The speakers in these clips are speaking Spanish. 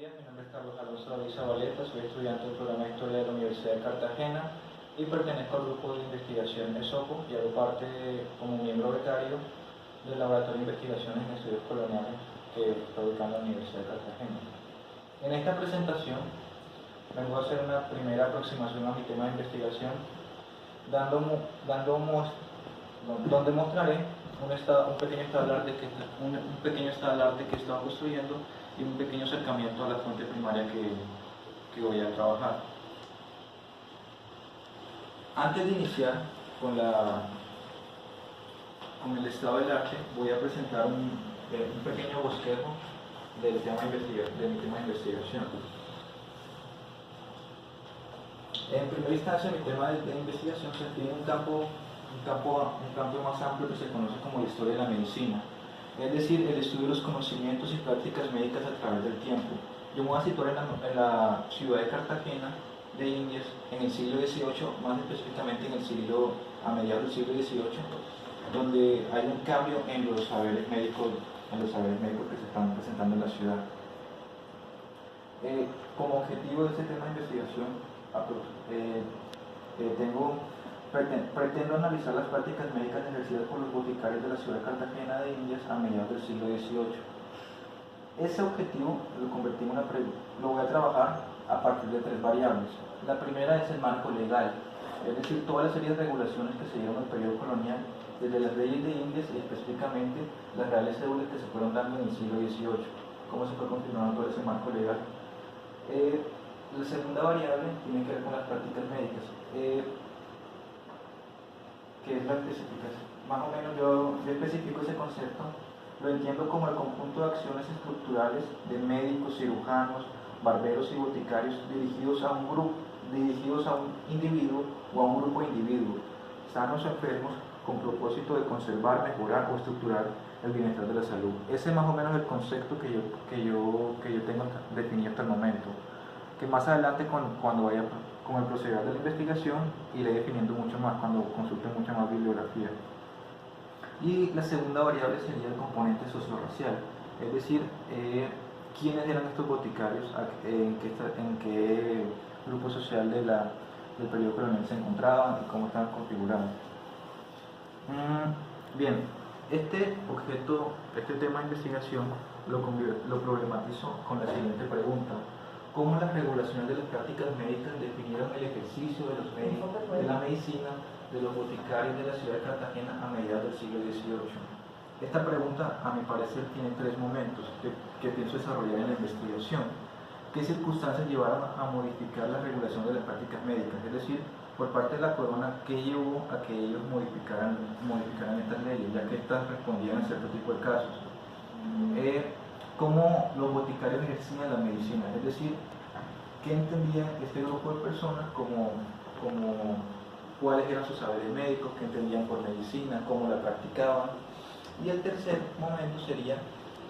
días, mi nombre es Carlos Alonso David Zabaleta, soy estudiante del programa de Historia de la Universidad de Cartagena y pertenezco al grupo de investigación ESOCO y hago parte como miembro becario del Laboratorio de Investigaciones en Estudios Coloniales que está ubicado en la Universidad de Cartagena. En esta presentación vengo a hacer una primera aproximación a mi tema de investigación, donde mostraré un pequeño estalar de que he estado construyendo y un pequeño acercamiento a la fuente primaria que voy a trabajar. Antes de iniciar con el estado del arte, voy a presentar un pequeño bosquejo de mi tema de investigación. En primera instancia, mi tema de investigación se define un campo más amplio que se conoce como la historia de la medicina, es decir, el estudio de los conocimientos y prácticas médicas a través del tiempo. Yo me voy a situar en la ciudad de Cartagena de Indias en el siglo XVIII, más específicamente a mediados del siglo XVIII, donde hay un cambio en los saberes médicos que se están presentando en la ciudad. Como objetivo de este tema de investigación, pretendo analizar las prácticas médicas ejercidas por los boticarios de la ciudad de Cartagena de Indias a mediados del siglo XVIII. Ese objetivo lo voy a trabajar a partir de tres variables. La primera es el marco legal, es decir, toda la serie de regulaciones que se dieron en el periodo colonial, desde las leyes de Indias y específicamente las reales cédulas que se fueron dando en el siglo XVIII, cómo se fue continuando todo ese marco legal. La segunda variable tiene que ver con las prácticas médicas, que es la especificación. Más o menos yo especifico ese concepto, lo entiendo como el conjunto de acciones estructurales de médicos, cirujanos, barberos y boticarios dirigidos a un individuo o a un grupo de individuos, sanos o enfermos, con propósito de conservar, mejorar o estructurar el bienestar de la salud. Ese es más o menos el concepto que yo tengo definido hasta el momento, que más adelante cuando vaya con el proceder de la investigación iré definiendo mucho más cuando consulte mucha más bibliografía. Y la segunda variable sería el componente socio-racial, es decir, quiénes eran estos boticarios, en qué grupo social del periodo colonial se encontraban y cómo estaban configurados. Bien, este tema de investigación lo problematizo con la siguiente pregunta: ¿cómo las regulaciones de las prácticas médicas definieron el ejercicio de la medicina de los boticarios de la ciudad de Cartagena a mediados del siglo XVIII? Esta pregunta, a mi parecer, tiene tres momentos que pienso desarrollar en la investigación. ¿Qué circunstancias llevaron a modificar la regulación de las prácticas médicas? Es decir, por parte de la corona, ¿qué llevó a que ellos modificaran estas leyes, ya que estas respondían a cierto tipo de casos? ¿Cómo los boticarios ejercían la medicina? Es decir, ¿qué entendía este grupo de personas cuáles eran sus saberes médicos, qué entendían por medicina, cómo la practicaban? Y el tercer momento sería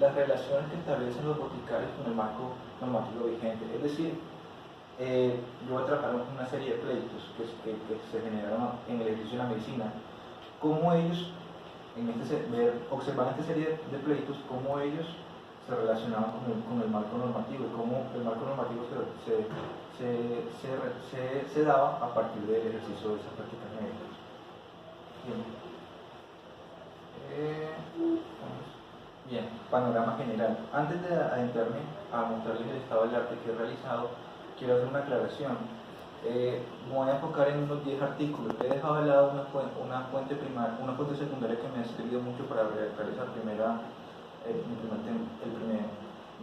las relaciones que establecen los boticarios con el marco normativo vigente. Es decir, yo voy a trabajar una serie de pleitos que se generaron en el ejercicio de la medicina. Cómo ellos, observar esta serie de pleitos, cómo ellos se relacionaban con el marco normativo y cómo el marco normativo se daba a partir del ejercicio de esas prácticas médicas. Bien, panorama general. Antes de adentrarme a mostrarles el estado del arte que he realizado, quiero hacer una aclaración. Me voy a enfocar en unos 10 artículos. He dejado de lado una fuente secundaria que me ha servido mucho para redactar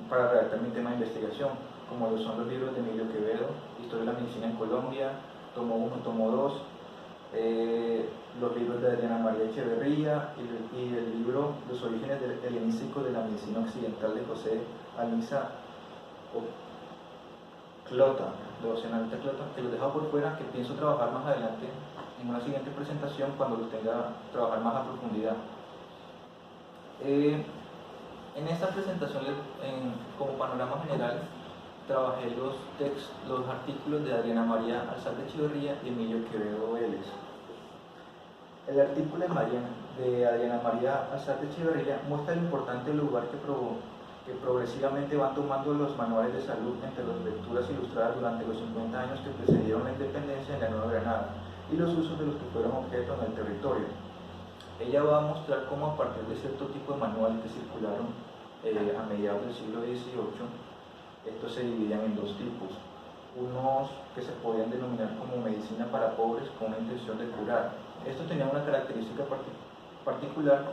para redactar mi tema de investigación, como lo son los libros de Emilio Quevedo, Historia de la Medicina en Colombia, tomo 1, tomo 2, los libros de Adriana María Echeverría y el libro Los orígenes helenísticos de la medicina occidental de José Almiza Clota, de José Almiza Clota, que los dejo por fuera, que pienso trabajar más adelante en una siguiente presentación cuando los tenga trabajar más a profundidad. En esta presentación, como panorama general, trabajé los artículos de Adriana María Alzate Echeverría y Emilio Quevedo Vélez. El artículo de Adriana María Alzate Echeverría muestra el importante lugar que que progresivamente van tomando los manuales de salud entre las lecturas ilustradas durante los 50 años que precedieron la independencia en la Nueva Granada y los usos de los que fueron objeto en el territorio. Ella va a mostrar cómo a partir de cierto tipo de manuales que circularon a mediados del siglo XVIII, estos se dividían en dos tipos. Unos que se podían denominar como medicina para pobres con una intención de curar. Estos tenían una característica particular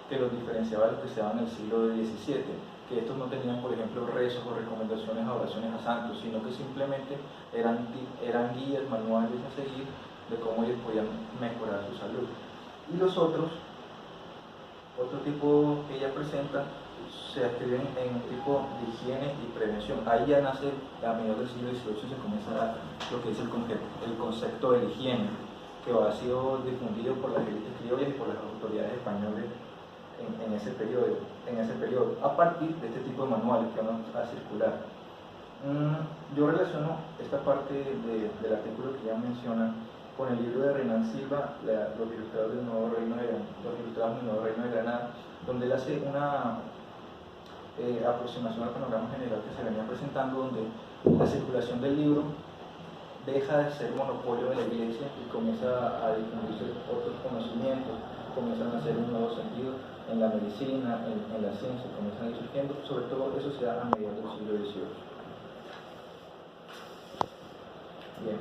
que los diferenciaba de los que se daban en el siglo XVII, que estos no tenían, por ejemplo, rezos o recomendaciones a oraciones a santos, sino que simplemente eran guías, manuales a seguir de cómo ellos podían mejorar su salud. Y los otro tipo que ella presenta, se escriben en un tipo de higiene y prevención. Ahí ya nace, a mediados del siglo XVIII se comienza a dar lo que es el concepto de higiene, que ha sido difundido por las élites criollas y por las autoridades españolas en ese periodo, a partir de este tipo de manuales que van a circular. Yo relaciono esta parte del artículo que ya menciona con el libro de Renan Silva, los ilustrados del Nuevo Reino de Granada, donde él hace una aproximación al panorama general que se venía presentando, donde la circulación del libro deja de ser monopolio de la Iglesia y comienza a difundirse otros conocimientos, comienzan a hacer un nuevo sentido en la medicina, en la ciencia, comienzan a ir surgiendo, sobre todo eso se da a mediados del siglo XVIII. Bien.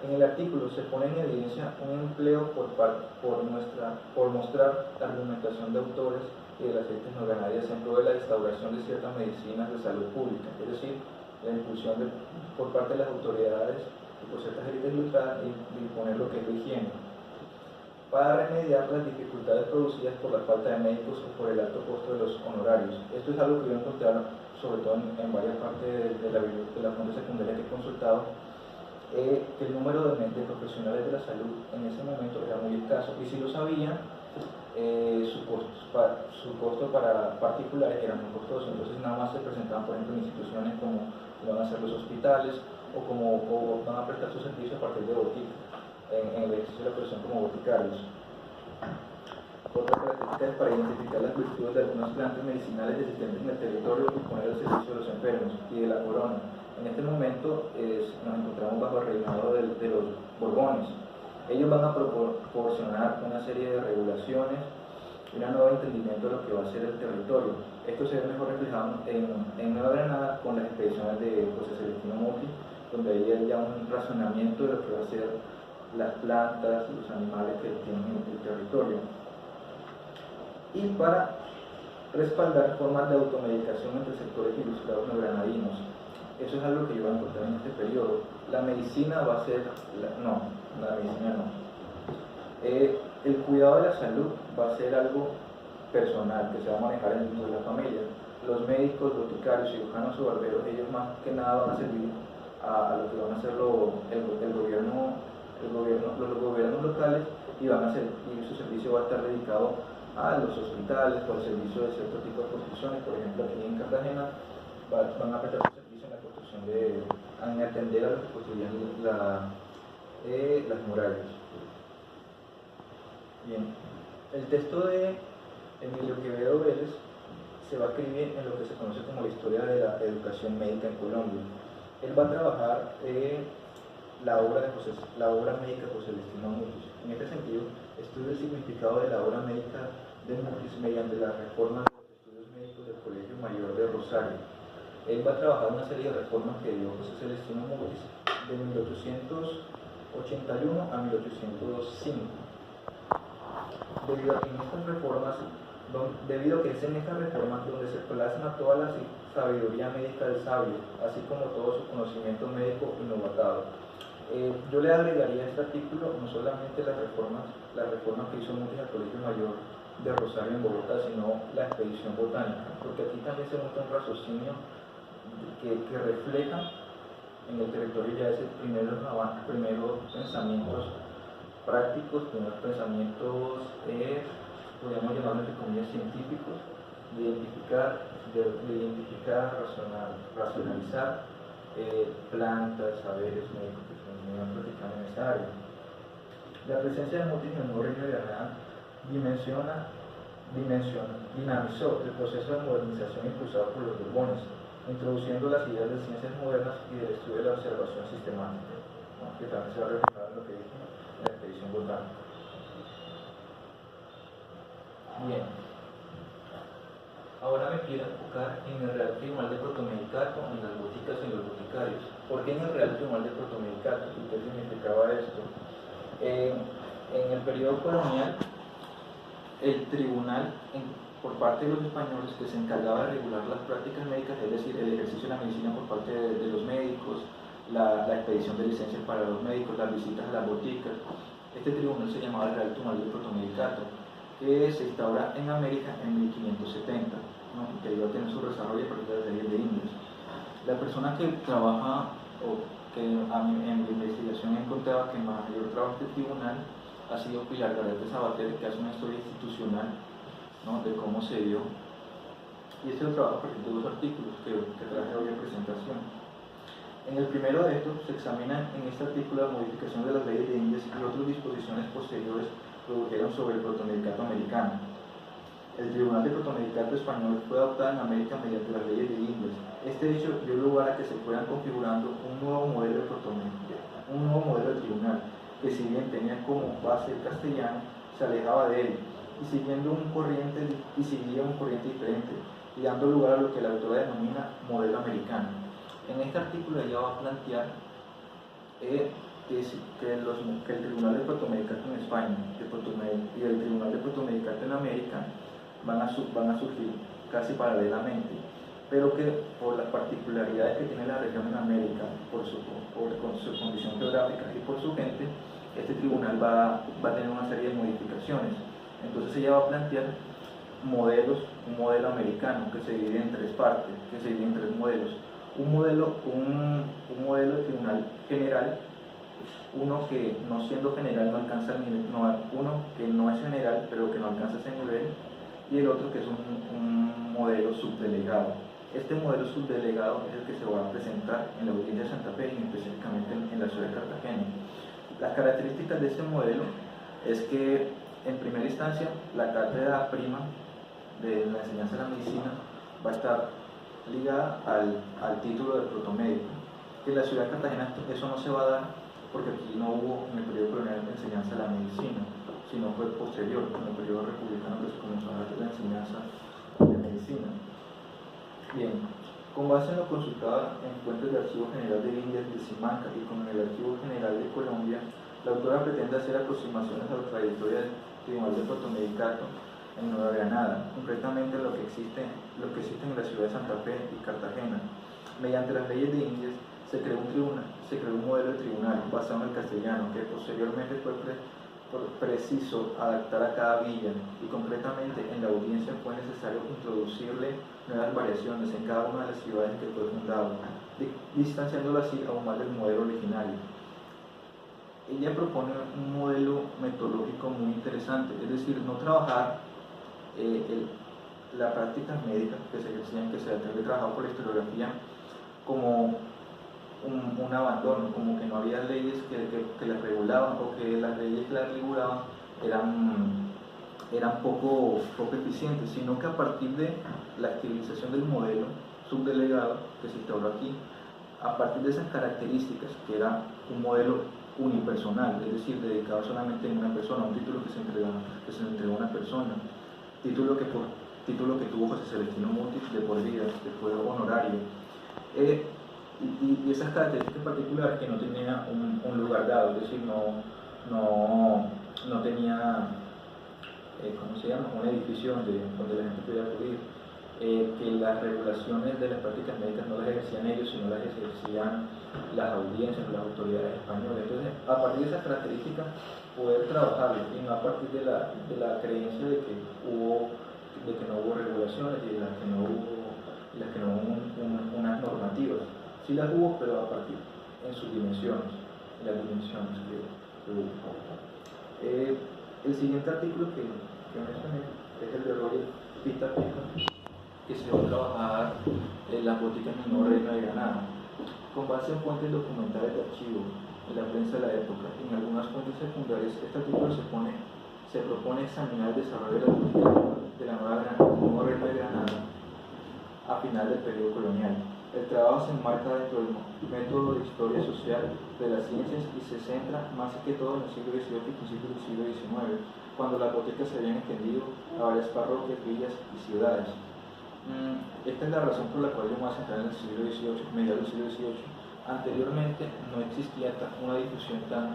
En el artículo se pone en evidencia un empleo por mostrar la argumentación de autores y de las élites neogranadinenses en pro de la instauración de ciertas medicinas de salud pública, es decir, la impulsión por parte de las autoridades y por ciertas élites ilustradas de imponer lo que es la higiene, para remediar las dificultades producidas por la falta de médicos o por el alto costo de los honorarios. Esto es algo que yo he encontrado, sobre todo en varias partes de la fuente secundaria que he consultado, que el número de profesionales de la salud en ese momento era muy escaso, y si lo sabían, su costo para particulares era muy costoso. Entonces nada más se presentaban, por ejemplo, en instituciones como van a ser los hospitales o van a prestar su servicio a partir de boticas, en el ejercicio de la profesión como boticarios. Otra característica es para identificar las virtudes de algunas plantas medicinales existentes en el territorio y poner al servicio de los enfermos y de la corona. En este momento nos encontramos bajo el reinado de los Borbones. Ellos van a proporcionar una serie de regulaciones y un nuevo entendimiento de lo que va a ser el territorio. Esto se ve mejor reflejado en Nueva Granada con las expediciones de José Celestino Muti, donde hay ya un razonamiento de lo que va a ser las plantas y los animales que tienen el territorio. Y para respaldar formas de automedicación entre sectores ilustrados neogranadinos. Eso es algo que yo voy a encontrar en este periodo. La medicina va a ser, la medicina no. El cuidado de la salud va a ser algo personal, que se va a manejar dentro de la familia. Los médicos, boticarios, cirujanos o barberos, ellos más que nada van a servir a lo que van a hacer los gobiernos locales, y su servicio va a estar dedicado a los hospitales, por el servicio de cierto tipo de construcciones. Por ejemplo, aquí en Cartagena van a prestar su servicio en la construcción en atender a los que construían las murallas. Bien, el texto de Emilio Quevedo Vélez se va a escribir en lo que se conoce como la historia de la educación médica en Colombia. Él va a trabajar la obra médica de José Celestino Mutis. En este sentido, estudia el significado de la obra médica de Mutis mediante la reforma de los estudios médicos del Colegio Mayor de Rosario. Él va a trabajar una serie de reformas que dio José Celestino Mutis de 1881 a 1805. Debido a que es en estas reformas donde se plasma toda la sabiduría médica del sabio, así como todo su conocimiento médico innovador. Yo le agregaría a este artículo no solamente las reformas que hizo Mutis al Colegio Mayor de Rosario en Bogotá, sino la expedición botánica, porque aquí también se muestra un raciocinio que refleja en el territorio ya ese primeros pensamientos prácticos, primeros pensamientos, podríamos llamarlo entre comillas científicos, de identificar, racionalizar plantas, saberes médicos que se van practicando en esa área. La presencia de Mutis en el Nuevo Reino de Granada dimensiona dinamizó el proceso de modernización impulsado por los Borbones, introduciendo las ideas de ciencias modernas y del estudio de la observación sistemática, ¿no? Que también se va a reflejar en lo que dije en la expedición botánica. Bien, ahora me quiero enfocar en el Real Tribunal de Protomedicato, en las boticas y en los boticarios. ¿Por qué en el Real Tribunal de Protomedicato? ¿Y qué significaba esto? En el periodo colonial, el tribunal, por parte de los españoles, que se encargaba de regular las prácticas médicas, es decir, el ejercicio de la medicina por parte de los médicos, la expedición de licencias para los médicos, las visitas a las boticas. Este tribunal se llamaba el Real Tribunal de Protomedicato, que se instaura en América en 1570, ¿no? Y que iba a tener su desarrollo a partir de las leyes de Indias. La persona que trabaja, o que en mi investigación he encontrado que mayor trabajo este tribunal, ha sido Pilar Garete Sabater, que hace una historia institucional, ¿no? De cómo se dio. Y este lo trabajo a partir de dos artículos que traje hoy en presentación. En el primero de estos se examina en este artículo la modificación de las leyes de Indias y otras disposiciones posteriores produjeron sobre el protomedicato americano. El Tribunal de Protomedicato español fue adoptado en América mediante las leyes de Indias. Este hecho dio lugar a que se fueran configurando un nuevo modelo de tribunal, que si bien tenía como base el castellano, se alejaba de él y seguía un corriente diferente, y dando lugar a lo que la autora denomina modelo americano. En este artículo ella va a plantear que el Tribunal de Protomedicato en España y el Tribunal de Protomedicato en América van a surgir casi paralelamente, pero que por las particularidades que tiene la región en América, con su condición geográfica y por su gente, este tribunal va a tener una serie de modificaciones. Entonces ella va a plantear un modelo americano que se divide en tres partes, que se divide en tres modelos. Un modelo de tribunal general, uno que no siendo general no alcanza el nivel, uno que no es general pero que no alcanza ese nivel, y el otro que es un modelo subdelegado. Este modelo subdelegado es el que se va a presentar en la audiencia de Santa Fe y específicamente en la ciudad de Cartagena. Las características de este modelo es que en primera instancia la cátedra prima de la enseñanza de la medicina va a estar ligada al título de protomédico. Que en la ciudad de Cartagena eso no se va a dar porque aquí no hubo en el periodo colonial de enseñanza de la medicina, sino fue posterior, en el periodo republicano, que se comenzó a dar la enseñanza de medicina. Bien, con base en lo consultado en fuentes del Archivo General de Indias de Simancas y con el Archivo General de Colombia, la autora pretende hacer aproximaciones a la trayectoria del Tribunal de Protomedicato en Nueva Granada, concretamente lo que existe en la ciudad de Santa Fe y Cartagena. Mediante las leyes de Indias se creó un modelo de tribunal basado en el castellano que posteriormente fue preciso adaptar a cada villa, y concretamente en la audiencia fue necesario introducirle nuevas variaciones en cada una de las ciudades en que fue fundado, distanciándolo así aún más del modelo originario. Ella propone un modelo metodológico muy interesante, es decir, no trabajar las prácticas médicas que se ejercían, que se había trabajado por la historiografía, como un abandono, como que no había leyes que las regulaban, o que las leyes que las regulaban eran poco eficientes, sino que a partir de la activización del modelo subdelegado que se instauró aquí, a partir de esas características, que era un modelo unipersonal, es decir, dedicado solamente a una persona, un título que se le entregó a una persona, título que tuvo José Celestino Mutis de por vida, que fue honorario, y esas características particulares, que no tenía un lugar dado, es decir, no tenía, un edificio donde la gente pudiera acudir, que las regulaciones de las prácticas médicas no las ejercían ellos, sino las ejercían las audiencias, las autoridades españolas. Entonces, a partir de esas características, poder trabajarlo, y no a partir de la creencia de que no hubo regulaciones y de las que no hubo unas normativas. Sí las hubo, pero a partir en sus dimensiones, las dimensiones que hubo. El siguiente artículo que mencioné es el de Roger Pita Pica, que se va a trabajar en las boticas en el Nuevo Reino de Granada, con base en fuentes documentales de archivo, en la prensa de la época y en algunas fuentes secundarias. Este artículo se se propone examinar el desarrollo de la política de la nuevo Reino de Granada a final del periodo colonial. El trabajo se enmarca dentro del método de historia social de las ciencias y se centra más que todo en el siglo XVIII y principios del siglo XIX, cuando las boticas se habían extendido a varias parroquias, villas y ciudades. Esta es la razón por la cual yo me voy a centrar en el siglo XVIII, mediados del siglo XVIII. Anteriormente no existía una difusión tan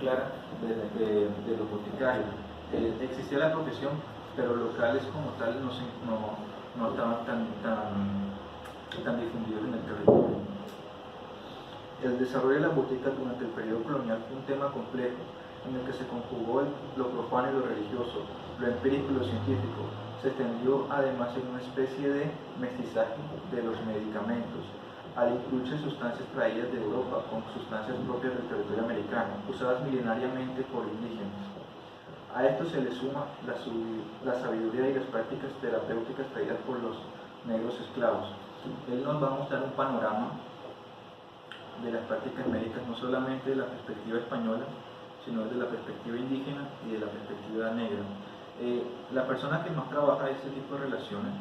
clara de los boticarios. Existía la profesión, pero locales como tal no estaban tan difundidos en el territorio. El desarrollo de las boticas durante el periodo colonial fue un tema complejo, en el que se conjugó lo profano y lo religioso, lo empírico y lo científico. Se extendió además en una especie de mestizaje de los medicamentos, al incluirse sustancias traídas de Europa con sustancias propias del territorio americano, usadas milenariamente por indígenas. A esto se le suma la sabiduría y las prácticas terapéuticas traídas por los negros esclavos. Él nos va a mostrar un panorama de las prácticas médicas, no solamente de la perspectiva española, sino desde la perspectiva indígena y de la perspectiva negra. La persona que más trabaja este tipo de relaciones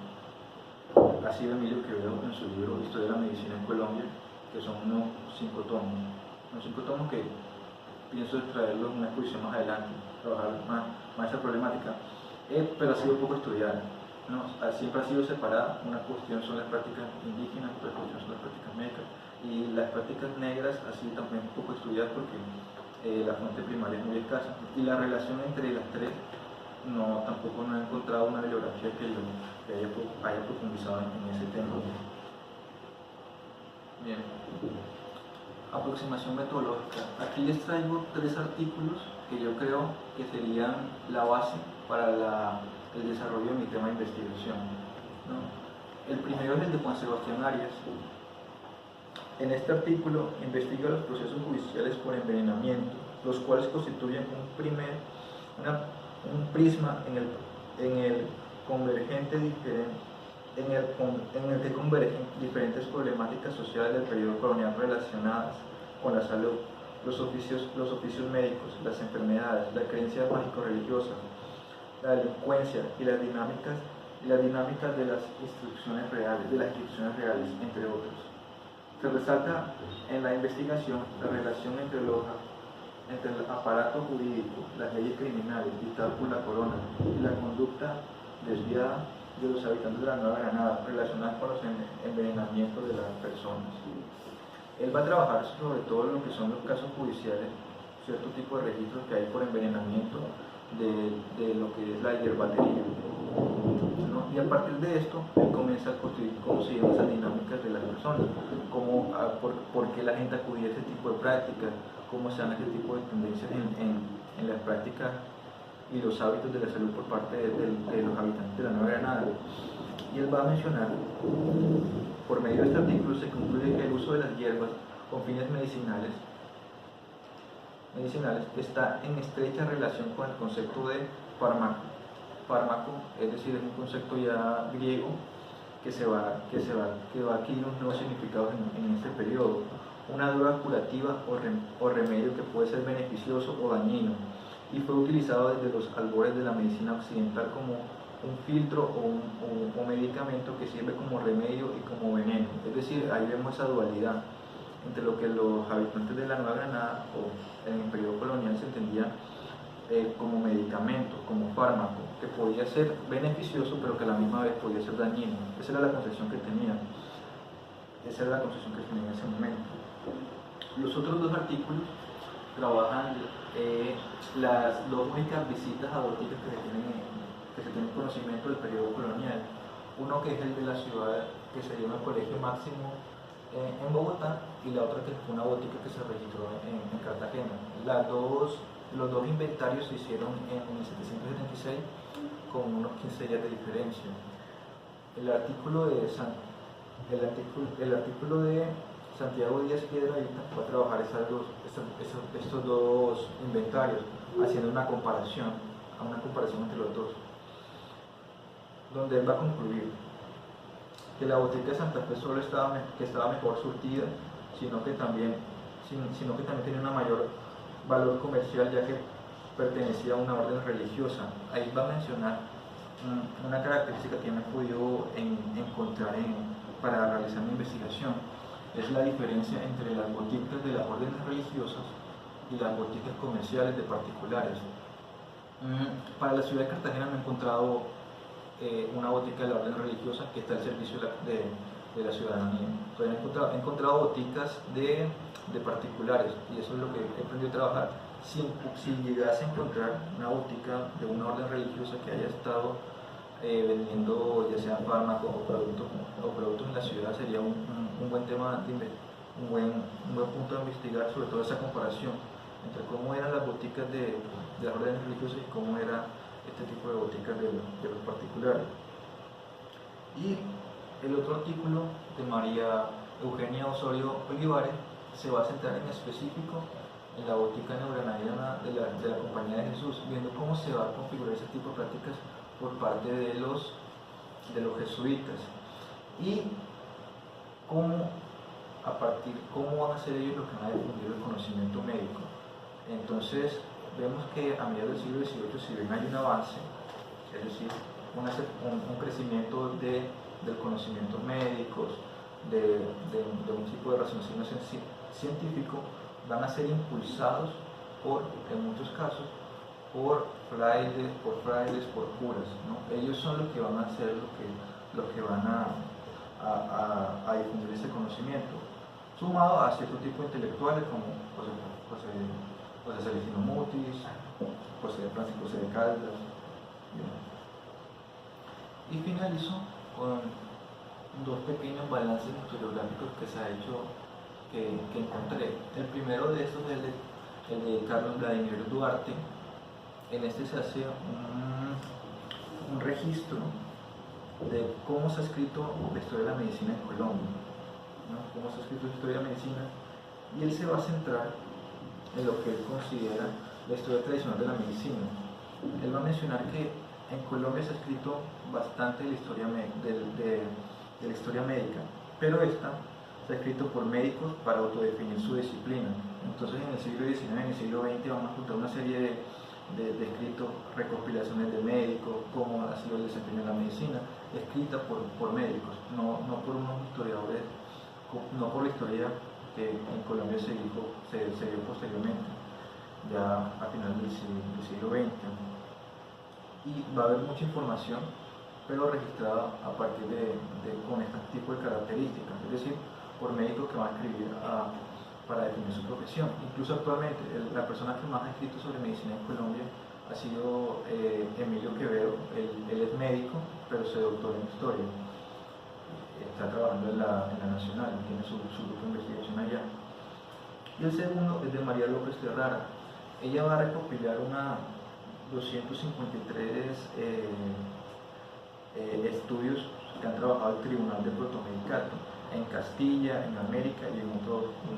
ha sido Emilio Quevedo en su libro Historia de la Medicina en Colombia, que son unos 5 tomos que pienso traerlos en una exposición más adelante, trabajar más esa problemática, pero ha sido poco estudiada, ¿no? Siempre ha sido separada. Una cuestión son las prácticas indígenas, otra cuestión son las prácticas médicas, y las prácticas negras ha sido también poco estudiadas porque la fuente primaria es muy escasa, y la relación entre las tres tampoco no he encontrado una bibliografía que haya profundizado en ese tema. Bien, aproximación metodológica. Aquí les traigo 3 artículos que yo creo que serían la base para el desarrollo de mi tema de investigación, ¿no? El primero es el de Juan Sebastián Arias. En este artículo investiga los procesos judiciales por envenenamiento, los cuales constituyen un prisma en el que convergen diferentes problemáticas sociales del periodo colonial relacionadas con la salud, los oficios médicos, las enfermedades, la creencia mágico-religiosa, la delincuencia y las dinámicas de las instituciones reales, entre otros. Se resalta en la investigación la relación entre el aparato jurídico, las leyes criminales dictadas por la corona y la conducta desviada de los habitantes de la Nueva Granada relacionadas con los envenenamientos de las personas. Él va a trabajar sobre todo lo que son los casos judiciales, cierto tipo de registros que hay por envenenamiento de lo que es la hierbatería, ¿no? Y a partir de esto, él comienza a construir cómo se llaman esas dinámicas de las personas, por qué la gente acudía a ese tipo de prácticas, cómo se dan ese tipo de tendencias en las prácticas y los hábitos de la salud por parte de los habitantes de la Nueva Granada. Y él va a mencionar, por medio de este artículo se concluye que el uso de las hierbas con fines medicinales está en estrecha relación con el concepto de fármaco, es decir, es un concepto ya griego que va a adquirir unos nuevos significados en este periodo. Una droga curativa o remedio que puede ser beneficioso o dañino, y fue utilizado desde los albores de la medicina occidental como un filtro o medicamento que sirve como remedio y como veneno. Es decir, ahí vemos esa dualidad entre lo que los habitantes de la Nueva Granada o en el periodo colonial se entendía como medicamento, como fármaco, que podía ser beneficioso pero que a la misma vez podía ser dañino. Esa era la concepción que tenía. En ese momento. Los otros 2 artículos trabajan las 2 únicas visitas a boticas que se tienen conocimiento del periodo colonial. Uno que es el de la ciudad, que se llama el Colegio Máximo en Bogotá, y la otra que fue una botica que se registró en Cartagena. Los dos inventarios se hicieron en 1776 con unos 15 días de diferencia. El artículo de Santiago Díaz Piedrahita fue a trabajar estos dos inventarios, haciendo una comparación entre los dos, donde él va a concluir que la botica de Santa Fe solo estaba mejor surtida, sino que también tenía un mayor valor comercial, ya que pertenecía a una orden religiosa. Ahí va a mencionar una característica que me he podido encontrar para realizar mi investigación. Es la diferencia entre las boticas de las órdenes religiosas y las boticas comerciales de particulares. Para la ciudad de Cartagena me he encontrado una botica de la orden religiosa que está al servicio de la ciudadanía. Entonces he encontrado boticas de particulares, y eso es lo que he aprendido a trabajar. Si llegase a encontrar una botica de una orden religiosa que haya estado vendiendo ya sea fármacos o productos en la ciudad, sería un buen tema, un buen punto de investigar, sobre todo esa comparación entre cómo eran las boticas de las órdenes religiosas y cómo era este tipo de boticas de los particulares. Y el otro artículo de María Eugenia Osorio Olivares se va a centrar en específico en la botica neogranadina de la Compañía de Jesús, viendo cómo se va a configurar ese tipo de prácticas por parte de los jesuitas y cómo van a ser ellos los que van a difundir el conocimiento médico. Entonces vemos que a mediados del siglo XVIII, si bien hay un avance, es decir, un crecimiento del conocimiento médico, de un tipo de raciocinio científico, van a ser impulsados en muchos casos, por frailes, por curas, ¿no? Ellos son los que van a ser los que van a difundir ese conocimiento, sumado a cierto tipo de intelectuales como José Celestino Mutis, Francisco C. de Caldas. Y finalizo con dos pequeños balances historiográficos que se ha hecho, que encontré. El primero de estos es el de Carlos Vladimir Duarte. En este se hace un registro de cómo se ha escrito la historia de la medicina en Colombia, ¿no? Cómo se ha escrito la historia de la medicina, y él se va a centrar en lo que él considera la historia tradicional de la medicina. Él va a mencionar que en Colombia se ha escrito bastante de la historia, de la historia médica, pero esta se ha escrito por médicos para autodefinir su disciplina. Entonces en el siglo XIX, en el siglo XX vamos a encontrar una serie de escritos, recopilaciones de médicos, cómo ha sido el desempeño en la medicina, escrita por médicos, no por unos historiadores, no por la historia que en Colombia se dio posteriormente, ya a finales del siglo XX. Y va a haber mucha información, pero registrada a partir con este tipo de características, es decir, por médicos que van a escribir para definir su profesión. Incluso actualmente, la persona que más ha escrito sobre medicina en Colombia ha sido Emilio Quevedo. Él es médico, pero se doctoró en historia. Está trabajando en la Nacional, tiene su grupo de investigación allá. Y el segundo es de María López Terrara. Ella va a recopilar 253 estudios que han trabajado el Tribunal de Protomedicato en Castilla, en América y en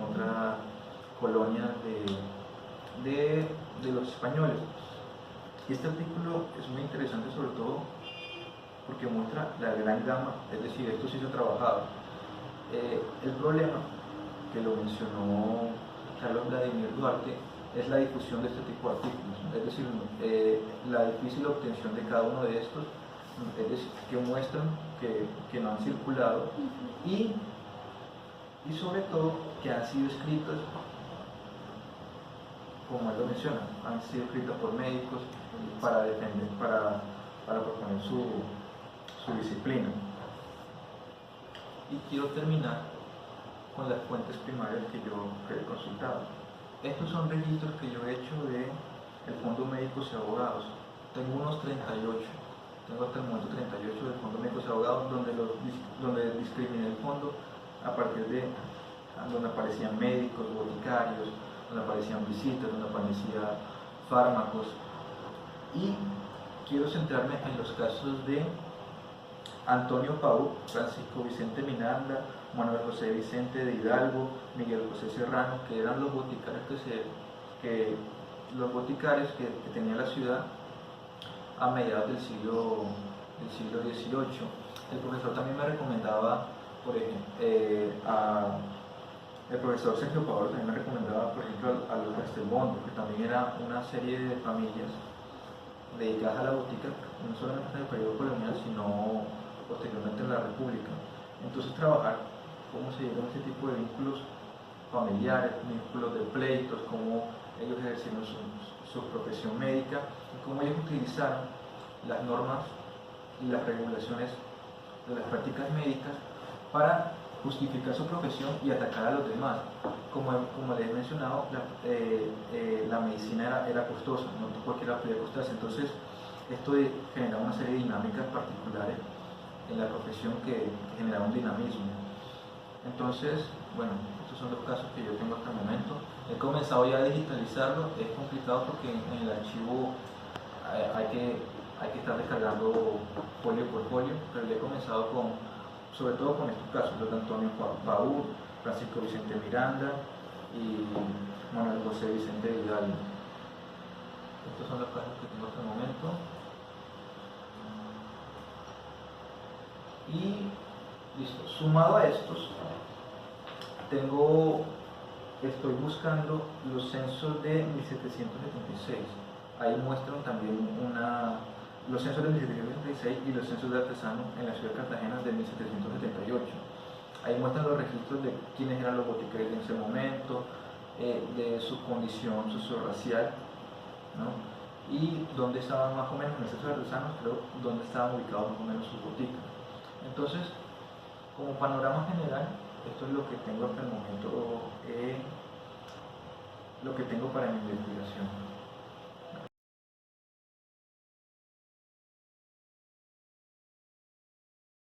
otras colonias de los españoles. Y este artículo es muy interesante, sobre todo porque muestra la gran gama, es decir, esto sí se ha trabajado. El problema, que lo mencionó Carlos Vladimir Duarte, es la difusión de este tipo de artículos, es decir, la difícil obtención de cada uno de estos, es decir, que muestran que no han circulado y sobre todo que han sido escritos, como él lo menciona, han sido escritos por médicos para defender, para proponer su disciplina. Y quiero terminar con las fuentes primarias que yo he consultado. Estos son registros que yo he hecho del Fondo Médicos y Abogados. Tengo unos 38, tengo hasta el momento 38 del Fondo Médicos y Abogados, donde discriminé el fondo a partir de donde aparecían médicos, boticarios, donde aparecían visitas, donde aparecían fármacos. Y quiero centrarme en los casos de Antonio Pau, Francisco Vicente Miranda, Manuel José Vicente de Hidalgo, Miguel José Serrano, que eran los boticarios que tenía la ciudad a mediados del siglo XVIII. El profesor también me recomendaba, por ejemplo, El profesor Sergio Pablo también me recomendaba, por ejemplo, a los Castelmondo, que también era una serie de familias dedicadas a la botica, no solamente en el periodo colonial, sino posteriormente en la República. Entonces trabajar cómo se llevan ese tipo de vínculos familiares, vínculos de pleitos, cómo ellos ejercieron su profesión médica y cómo ellos utilizaron las normas y las regulaciones de las prácticas médicas para justificar su profesión y atacar a los demás. Como les he mencionado, la medicina era costosa, no cualquiera podía costarse, entonces esto generaba una serie de dinámicas particulares en la profesión que generaban dinamismo. Entonces, bueno, estos son los casos que yo tengo hasta el momento. He comenzado ya a digitalizarlo, es complicado porque en el archivo hay que estar descargando folio por folio, pero ya he comenzado sobre todo con estos casos, los de Antonio Paúl, Francisco Vicente Miranda y Manuel José Vicente Vidal. Estos son los casos que tengo hasta el momento. Y listo, sumado a estos, estoy buscando los censos de 1776. Ahí muestran también los censos de 1776 y los censos de artesanos en la ciudad de Cartagena de 1778. Ahí muestran los registros de quiénes eran los botiqueros en ese momento, de su condición socio-racial, ¿no? Y dónde estaban más o menos, en el censo de artesanos, creo, dónde estaban ubicados más o menos sus boticas. Entonces, como panorama general, esto es lo que tengo hasta el momento, lo que tengo para mi investigación.